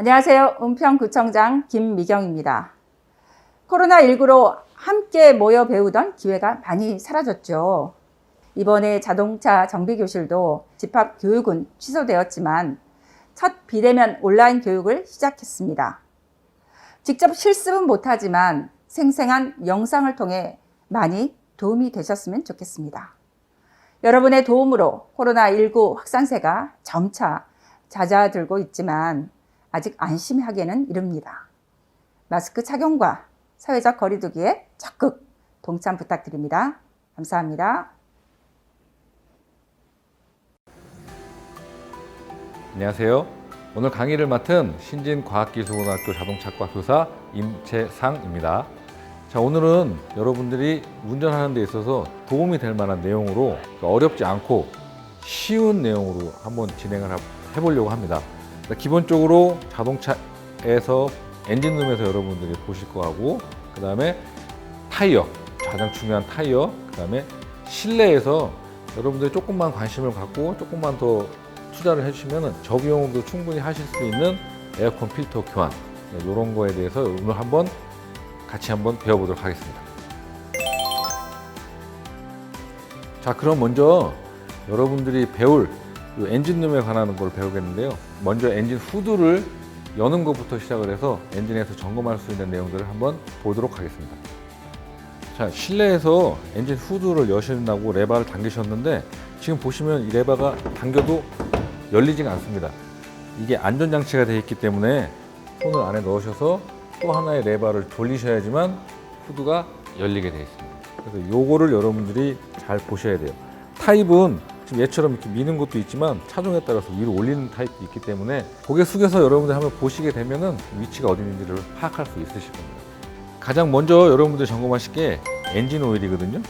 안녕하세요. 은평구청장 김미경입니다. 코로나19로 함께 모여 배우던 기회가 많이 사라졌죠. 이번에 자동차 정비교실도 집합교육은 취소되었지만 첫 비대면 온라인 교육을 시작했습니다. 직접 실습은 못하지만 생생한 영상을 통해 많이 도움이 되셨으면 좋겠습니다. 여러분의 도움으로 코로나19 확산세가 점차 잦아들고 있지만 아직 안심하기에는 이릅니다. 마스크 착용과 사회적 거리두기에 적극 동참 부탁드립니다. 감사합니다. 안녕하세요. 오늘 강의를 맡은 신진과학기술고등학교 자동차과 교사 임채상입니다. 자, 오늘은 여러분들이 운전하는 데 있어서 도움이 될 만한 내용으로 어렵지 않고 쉬운 내용으로 한번 진행을 해보려고 합니다. 기본적으로 자동차에서 엔진룸에서 여러분들이 보실 거하고, 그 다음에 타이어, 가장 중요한 타이어, 그 다음에 실내에서 여러분들이 조금만 관심을 갖고 조금만 더 투자를 해주시면 저비용으로도 충분히 하실 수 있는 에어컨 필터 교환, 이런 거에 대해서 오늘 같이 한번 배워보도록 하겠습니다. 자, 그럼 먼저 여러분들이 배울 엔진룸에 관한 걸 배우겠는데요. 먼저 엔진 후드를 여는 것부터 시작을 해서 엔진에서 점검할 수 있는 내용들을 한번 보도록 하겠습니다. 자, 실내에서 엔진 후드를 여신다고 레바를 당기셨는데 지금 보시면 이 레바가 당겨도 열리지가 않습니다. 이게 안전장치가 되어 있기 때문에 손을 안에 넣으셔서 또 하나의 레바를 돌리셔야지만 후드가 열리게 되어 있습니다. 그래서 요거를 여러분들이 잘 보셔야 돼요. 타입은 지금 얘처럼 이렇게 미는 것도 있지만 차종에 따라서 위로 올리는 타입도 있기 때문에 고개 숙여서 여러분들 한번 보시게 되면은 위치가 어디 있는지를 파악할 수 있으실 겁니다. 가장 먼저 여러분들 점검하실 게 엔진 오일이거든요.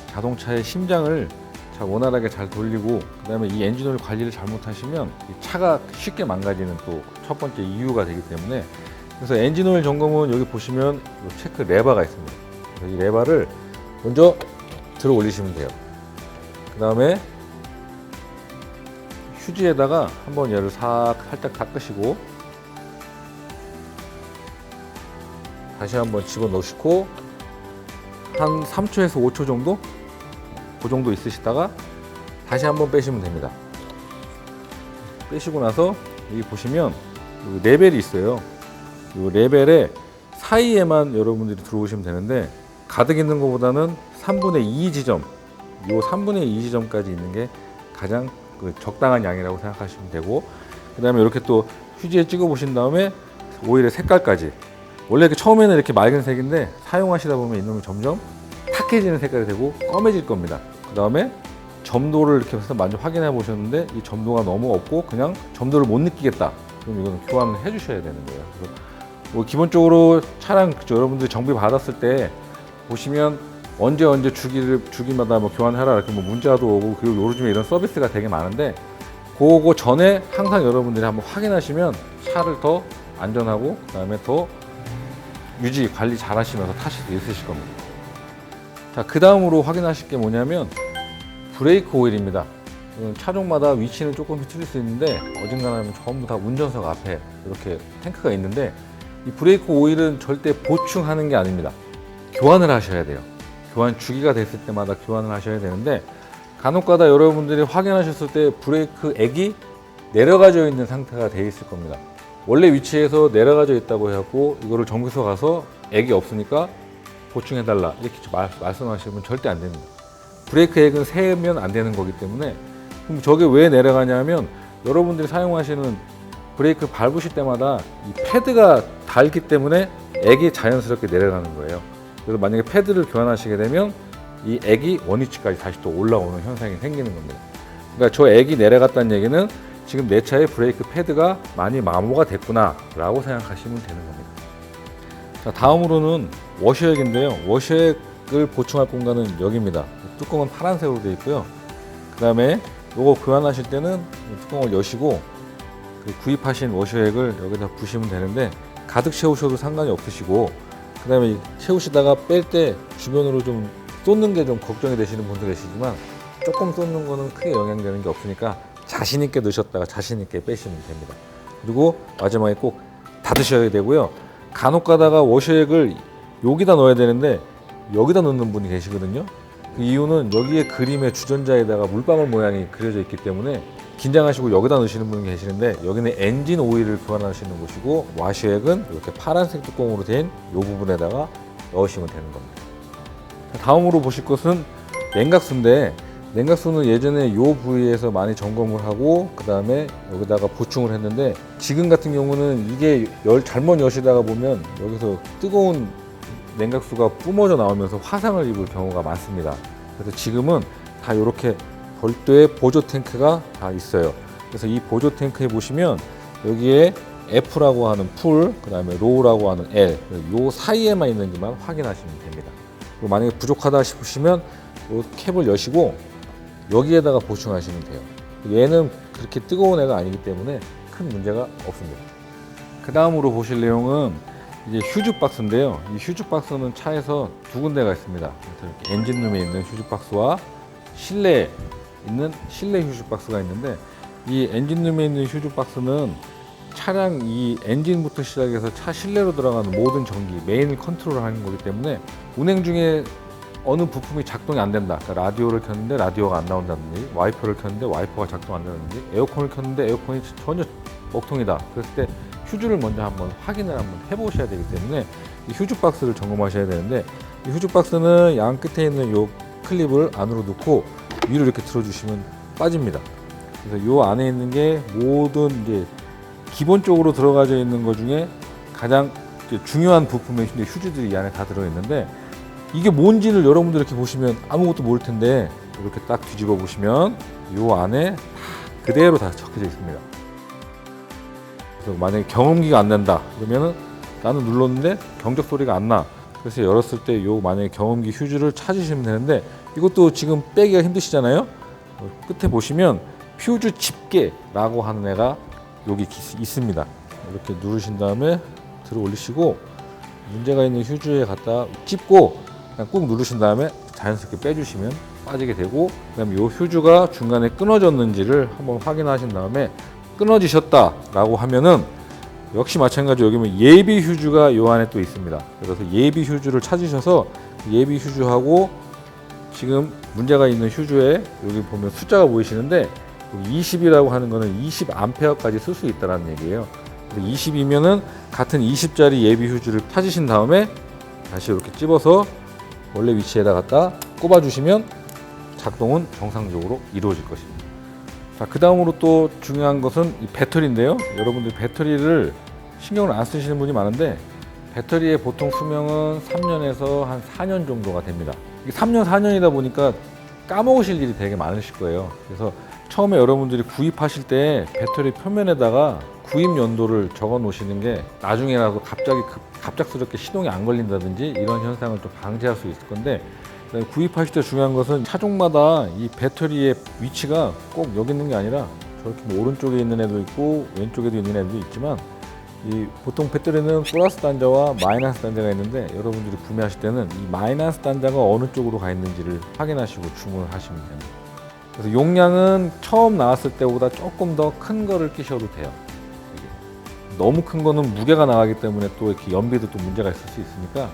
자동차의 심장을 원활하게 잘 돌리고, 그 다음에 이 엔진 오일 관리를 잘못하시면 이 차가 쉽게 망가지는 또 첫 번째 이유가 되기 때문에, 그래서 엔진 오일 점검은 여기 보시면 체크 레바가 있습니다. 그래서 이 레바를 먼저 들어 올리시면 돼요. 그 다음에 휴지에다가 한번 얘를 살짝 닦으시고 다시 한번 집어넣으시고 한 3초에서 5초 정도? 그 정도 있으시다가 다시 한번 빼시면 됩니다. 빼시고 나서 여기 보시면 레벨이 있어요. 이 레벨의 사이에만 여러분들이 들어오시면 되는데, 가득 있는 것보다는 3분의 2 지점, 이 3분의 2 지점까지 있는 게 가장 적당한 양이라고 생각하시면 되고, 그 다음에 이렇게 또 휴지에 찍어 보신 다음에 오일의 색깔까지, 원래 이렇게 처음에는 이렇게 맑은 색인데 사용하시다 보면 이놈이 점점 탁해지는 색깔이 되고 검해질 겁니다. 그 다음에 점도를 이렇게 해서 먼저 확인해 보셨는데 이 점도가 너무 없고 그냥 점도를 못 느끼겠다, 그럼 이거는 교환을 해 주셔야 되는 거예요. 그래서 기본적으로 차량 여러분들이 정비 받았을 때 보시면 언제 주기마다 교환해라 이렇게 문자도 오고, 그리고 요즘에 이런 서비스가 되게 많은데 그거 전에 항상 여러분들이 한번 확인하시면 차를 더 안전하고 그 다음에 더 유지 관리 잘 하시면서 타실 수 있으실 겁니다. 자, 그 다음으로 확인하실 게 뭐냐면 브레이크 오일입니다. 차종마다 위치는 조금 틀릴 수 있는데 어딘가는 전부 다 운전석 앞에 이렇게 탱크가 있는데, 이 브레이크 오일은 절대 보충하는 게 아닙니다. 교환을 하셔야 돼요. 교환 주기가 됐을 때마다 교환을 하셔야 되는데, 간혹가다 여러분들이 확인하셨을 때 브레이크 액이 내려가져 있는 상태가 되어 있을 겁니다. 원래 위치에서 내려가져 있다고 해갖고 이거를 정비소 가서 액이 없으니까 보충해달라 이렇게 말씀하시면 절대 안 됩니다. 브레이크 액은 세면 안 되는 거기 때문에. 그럼 저게 왜 내려가냐면 여러분들이 사용하시는 브레이크 밟으실 때마다 이 패드가 닳기 때문에 액이 자연스럽게 내려가는 거예요. 그래서 만약에 패드를 교환하시게 되면 이 액이 원위치까지 다시 또 올라오는 현상이 생기는 겁니다. 그러니까 저 액이 내려갔다는 얘기는 지금 내 차의 브레이크 패드가 많이 마모가 됐구나 라고 생각하시면 되는 겁니다. 자, 다음으로는 워셔액인데요. 워셔액을 보충할 공간은 여기입니다. 뚜껑은 파란색으로 되어 있고요. 그 다음에 이거 교환하실 때는 뚜껑을 여시고 구입하신 워셔액을 여기다 부으시면 되는데, 가득 채우셔도 상관이 없으시고, 그 다음에 채우시다가 뺄 때 주변으로 좀 쏟는 게 좀 걱정이 되시는 분도 계시지만 조금 쏟는 거는 크게 영향되는 게 없으니까 자신 있게 넣으셨다가 자신 있게 빼시면 됩니다. 그리고 마지막에 꼭 닫으셔야 되고요. 간혹 가다가 워셔액을 여기다 넣어야 되는데 여기다 넣는 분이 계시거든요. 그 이유는 여기에 그림의 주전자에다가 물방울 모양이 그려져 있기 때문에 긴장하시고 여기다 넣으시는 분이 계시는데, 여기는 엔진 오일을 교환하시는 곳이고 와셔액은 이렇게 파란색 뚜껑으로 된 이 부분에다가 넣으시면 되는 겁니다. 다음으로 보실 것은 냉각수인데, 냉각수는 예전에 이 부위에서 많이 점검을 하고 그 다음에 여기다가 보충을 했는데, 지금 같은 경우는 이게 잘못 여시다가 보면 여기서 뜨거운 냉각수가 뿜어져 나오면서 화상을 입을 경우가 많습니다. 그래서 지금은 다 이렇게 별도의 보조 탱크가 다 있어요. 그래서 이 보조 탱크에 보시면 여기에 F라고 하는 풀, 그 다음에 로우라고 하는 L, 요 사이에만 있는지만 확인하시면 됩니다. 그리고 만약에 부족하다 싶으시면 이 캡을 여시고 여기에다가 보충하시면 돼요. 얘는 그렇게 뜨거운 애가 아니기 때문에 큰 문제가 없습니다. 그 다음으로 보실 내용은 이제 휴즈 박스인데요. 이 휴즈 박스는 차에서 두 군데가 있습니다. 이렇게 엔진룸에 있는 휴즈 박스와 실내에 있는 실내 휴즈 박스가 있는데, 이 엔진룸에 있는 휴즈 박스는 차량 이 엔진부터 시작해서 차 실내로 들어가는 모든 전기, 메인 컨트롤을 하는 거기 때문에 운행 중에 어느 부품이 작동이 안 된다. 그러니까 라디오를 켰는데 라디오가 안 나온다든지, 와이퍼를 켰는데 와이퍼가 작동 안 되는지, 에어컨을 켰는데 에어컨이 전혀 먹통이다. 그랬을 때 휴즈를 먼저 한번 확인을 한번 해보셔야 되기 때문에 이 휴즈 박스를 점검하셔야 되는데, 이 휴즈 박스는 양 끝에 있는 요 클립을 안으로 넣고 위로 이렇게 들어주시면 빠집니다. 그래서 요 안에 있는 게 모든 이제 기본적으로 들어가져 있는 것 중에 가장 중요한 부품의 휴즈들이 이 안에 다 들어있는데, 이게 뭔지를 여러분들 이렇게 보시면 아무것도 모를 텐데 이렇게 딱 뒤집어 보시면 요 안에 다 그대로 다 적혀져 있습니다. 그래서 만약에 경험기가 안 난다 그러면은 나는 눌렀는데 경적 소리가 안 나. 그래서 열었을 때 요 만약에 경험기 휴즈를 찾으시면 되는데, 이것도 지금 빼기가 힘드시잖아요. 끝에 보시면 퓨즈 집게라고 하는 애가 여기 있습니다. 이렇게 누르신 다음에 들어 올리시고 문제가 있는 휴즈에 갖다 찝고 그냥 꾹 누르신 다음에 자연스럽게 빼주시면 빠지게 되고, 그다음에 이 휴즈가 중간에 끊어졌는지를 한번 확인하신 다음에 끊어지셨다라고 하면은 역시 마찬가지로 여기 보면 예비 휴즈가 이 안에 또 있습니다. 그래서 예비 휴즈를 찾으셔서 예비 휴즈하고 지금 문제가 있는 휴즈에 여기 보면 숫자가 보이시는데 20이라고 하는 거는 20A까지 쓸 수 있다는 얘기예요. 20이면은 같은 20짜리 예비 휴즈를 찾으신 다음에 다시 이렇게 찝어서 원래 위치에다 갖다 꼽아주시면 작동은 정상적으로 이루어질 것입니다. 자, 그 다음으로 또 중요한 것은 이 배터리인데요. 여러분들 배터리를 신경을 안 쓰시는 분이 많은데, 배터리의 보통 수명은 3년에서 한 4년 정도가 됩니다. 이게 3년, 4년이다 보니까 까먹으실 일이 되게 많으실 거예요. 그래서 처음에 여러분들이 구입하실 때 배터리 표면에다가 구입 연도를 적어 놓으시는 게 나중에라도 갑작스럽게 시동이 안 걸린다든지 이런 현상을 좀 방지할 수 있을 건데, 구입하실 때 중요한 것은 차종마다 이 배터리의 위치가 꼭 여기 있는 게 아니라 저렇게 뭐 오른쪽에 있는 애도 있고 왼쪽에도 있는 애도 있지만, 이 보통 배터리는 플러스 단자와 마이너스 단자가 있는데, 여러분들이 구매하실 때는 이 마이너스 단자가 어느 쪽으로 가 있는지를 확인하시고 주문을 하시면 됩니다. 그래서 용량은 처음 나왔을 때보다 조금 더 큰 거를 끼셔도 돼요. 너무 큰 거는 무게가 나가기 때문에 또 이렇게 연비도 또 문제가 있을 수 있으니까,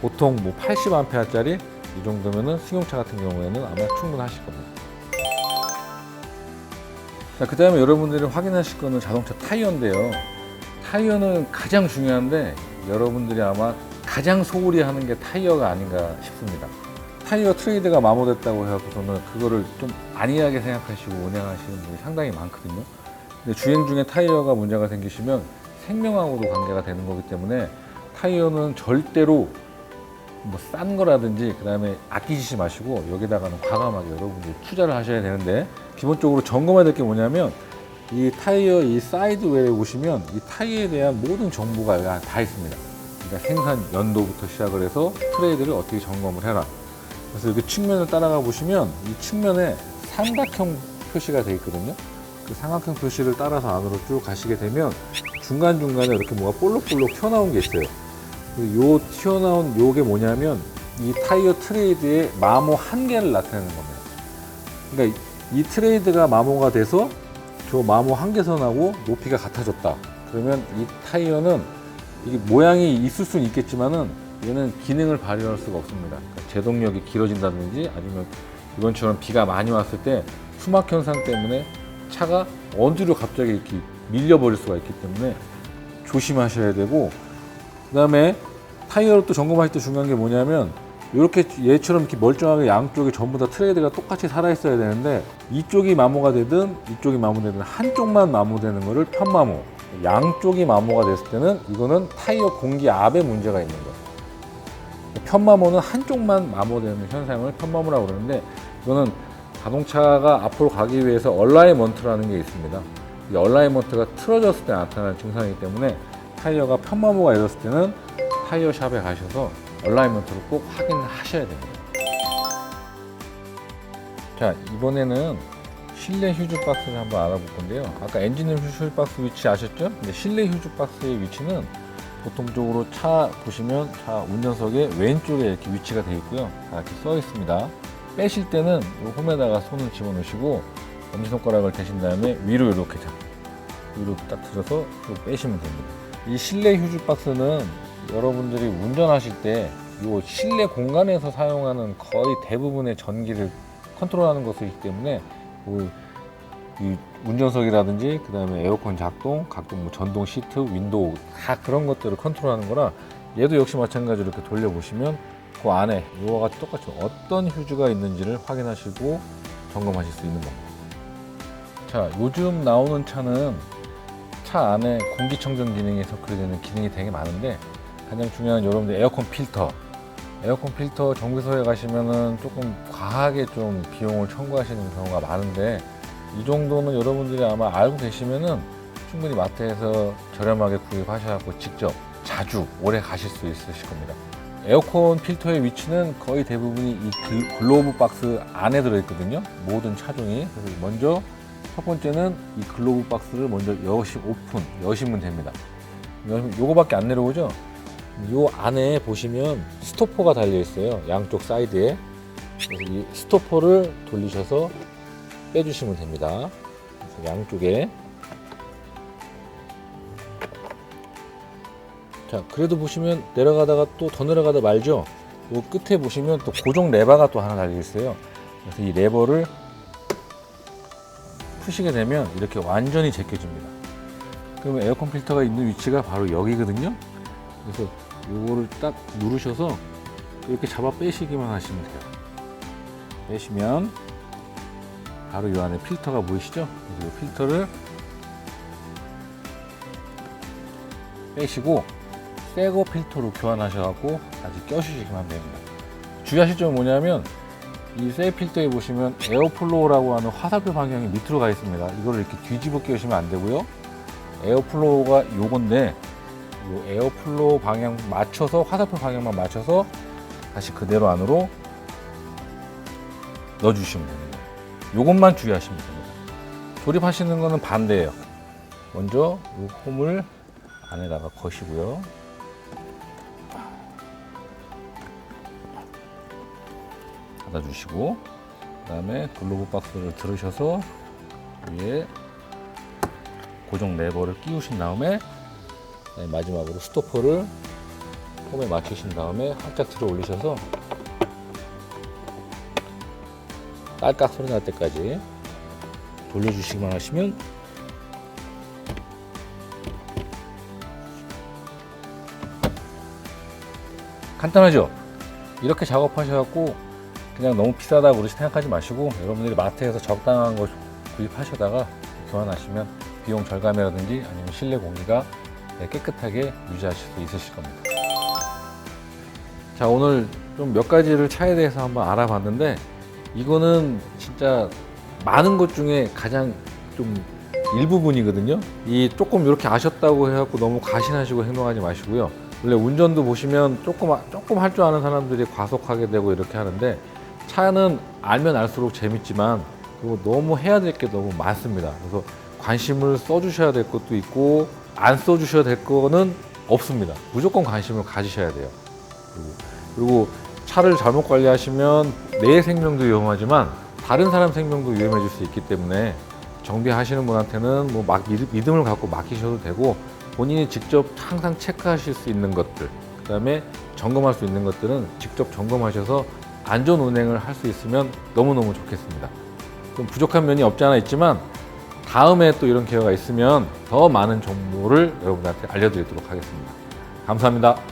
보통 뭐 80A짜리 이 정도면은 승용차 같은 경우에는 아마 충분하실 겁니다. 자, 그 다음에 여러분들이 확인하실 거는 자동차 타이어인데요. 타이어는 가장 중요한데 여러분들이 아마 가장 소홀히 하는 게 타이어가 아닌가 싶습니다. 타이어 트레이드가 마모됐다고 해서는 그거를 좀 안이하게 생각하시고 운행하시는 분이 상당히 많거든요. 근데 주행 중에 타이어가 문제가 생기시면 생명하고도 관계가 되는 거기 때문에 타이어는 절대로 뭐 싼 거라든지 그 다음에 아끼시지 마시고 여기다가는 과감하게 여러분들이 투자를 하셔야 되는데, 기본적으로 점검해야 될 게 뭐냐면 이 타이어 이 사이드웨어에 보시면 이 타이어에 대한 모든 정보가 다 있습니다. 그러니까 생산 연도부터 시작을 해서 트레이드를 어떻게 점검을 해라. 그래서 여기 측면을 따라가 보시면 이 측면에 삼각형 표시가 되어 있거든요. 그 삼각형 표시를 따라서 안으로 쭉 가시게 되면 중간중간에 이렇게 뭐가 볼록볼록 튀어나온 게 있어요. 요 튀어나온 요게 뭐냐면 이 타이어 트레이드의 마모 한계를 나타내는 겁니다. 그러니까 이 트레이드가 마모가 돼서 저 마모 한계선하고 높이가 같아졌다. 그러면 이 타이어는 이게 모양이 있을 수는 있겠지만은 얘는 기능을 발휘할 수가 없습니다. 그러니까 제동력이 길어진다든지 아니면 이번처럼 비가 많이 왔을 때 수막 현상 때문에 차가 어디로 갑자기 이렇게 밀려버릴 수가 있기 때문에 조심하셔야 되고, 그 다음에 타이어를 또 점검하실 때 중요한 게 뭐냐면 이렇게 얘처럼 이렇게 멀쩡하게 양쪽에 전부 다 트레이드가 똑같이 살아있어야 되는데 이쪽이 마모가 되든 이쪽이 마모되든 한쪽만 마모되는 거를 편마모, 양쪽이 마모가 됐을 때는 이거는 타이어 공기압에 문제가 있는 거예요. 편마모는 한쪽만 마모되는 현상을 편마모라고 그러는데, 이거는 자동차가 앞으로 가기 위해서 얼라이먼트라는 게 있습니다. 이 얼라이먼트가 틀어졌을 때 나타나는 증상이기 때문에 타이어가 편마모가 일었을 때는 타이어 샵에 가셔서 얼라이먼트를 꼭 확인하셔야 됩니다. 자, 이번에는 실내 휴즈 박스를 한번 알아볼 건데요. 아까 엔진룸 휴즈 박스 위치 아셨죠? 근데 실내 휴즈 박스의 위치는 보통적으로 차 보시면 차 운전석의 왼쪽에 이렇게 위치가 되어 있고요. 이렇게 써 있습니다. 빼실 때는 이 홈에다가 손을 집어넣으시고 엄지손가락을 대신 다음에 위로 이렇게 위로 딱 들어서 쭉 빼시면 됩니다. 이 실내 휴즈 박스는 여러분들이 운전하실 때 이 실내 공간에서 사용하는 거의 대부분의 전기를 컨트롤하는 것이기 때문에 이 운전석이라든지 그 다음에 에어컨 작동, 각종 뭐 전동 시트, 윈도우 다 그런 것들을 컨트롤하는 거라 얘도 역시 마찬가지로 이렇게 돌려보시면 그 안에 이와 같이 똑같이 어떤 휴즈가 있는지를 확인하시고 점검하실 수 있는 겁니다. 자, 요즘 나오는 차는 차 안에 공기청정 기능이 석회되는 기능이 되게 많은데 가장 중요한 여러분들 에어컨 필터 정비소에 가시면은 조금 과하게 좀 비용을 청구하시는 경우가 많은데 이 정도는 여러분들이 아마 알고 계시면은 충분히 마트에서 저렴하게 구입하셔서 직접 자주 오래 가실 수 있으실 겁니다. 에어컨 필터의 위치는 거의 대부분이 이 글로브 박스 안에 들어있거든요. 모든 차종이. 그래서 먼저 첫 번째는 이 글로브 박스를 먼저 여시면 됩니다. 요거밖에 안 내려오죠? 요 안에 보시면 스토퍼가 달려 있어요. 양쪽 사이드에. 그래서 이 스토퍼를 돌리셔서 빼주시면 됩니다. 그래서 양쪽에. 자, 그래도 보시면 내려가다가 또 더 내려가다 말죠. 요 끝에 보시면 또 고정 레버가 또 하나 달려 있어요. 그래서 이 레버를 푸시게 되면 이렇게 완전히 제껴집니다. 그러면 에어컨 필터가 있는 위치가 바로 여기거든요. 그래서 요거를 딱 누르셔서 이렇게 잡아 빼시기만 하시면 돼요. 빼시면 바로 이 안에 필터가 보이시죠? 그래서 이 필터를 빼시고 새거 필터로 교환하셔갖고 다시 껴주시기만 됩니다. 주의하실 점은 뭐냐면 이 새 필터에 보시면 에어플로우라고 하는 화살표 방향이 밑으로 가 있습니다. 이거를 이렇게 뒤집어 끼우시면 안 되고요. 에어플로우가 요건데 요 에어플로우 방향 맞춰서 화살표 방향만 맞춰서 다시 그대로 안으로 넣어주시면 됩니다. 요것만 주의하시면 됩니다. 조립하시는 거는 반대예요. 먼저 이 홈을 안에다가 거시고요. 닫아주시고 그 다음에 글로브 박스를 들으셔서 위에 고정 레버를 끼우신 다음에 마지막으로 스토퍼를 홈에 맞추신 다음에 살짝 들어 올리셔서 딸깍 소리 날 때까지 돌려주시기만 하시면 간단하죠? 이렇게 작업하셔갖고 그냥 너무 비싸다고 그렇게 생각하지 마시고 여러분들이 마트에서 적당한 거 구입하셔다가 교환하시면 비용 절감이라든지 아니면 실내 공기가 깨끗하게 유지하실 수 있으실 겁니다. 자, 오늘 좀 몇 가지를 차에 대해서 한번 알아봤는데 이거는 진짜 많은 것 중에 가장 좀 일부분이거든요. 이 조금 이렇게 아셨다고 해갖고 너무 과신하시고 행동하지 마시고요. 원래 운전도 보시면 조금 할 줄 아는 사람들이 과속하게 되고 이렇게 하는데 차는 알면 알수록 재밌지만 그리고 너무 해야 될 게 너무 많습니다. 그래서 관심을 써주셔야 될 것도 있고 안 써주셔야 될 거는 없습니다. 무조건 관심을 가지셔야 돼요. 그리고 차를 잘못 관리하시면 내 생명도 위험하지만 다른 사람 생명도 위험해질 수 있기 때문에 정비하시는 분한테는 뭐 믿음을 갖고 맡기셔도 되고 본인이 직접 항상 체크하실 수 있는 것들, 그 다음에 점검할 수 있는 것들은 직접 점검하셔서 안전 운행을 할 수 있으면 너무너무 좋겠습니다. 좀 부족한 면이 없지 않아 있지만 다음에 또 이런 기회가 있으면 더 많은 정보를 여러분들한테 알려드리도록 하겠습니다. 감사합니다.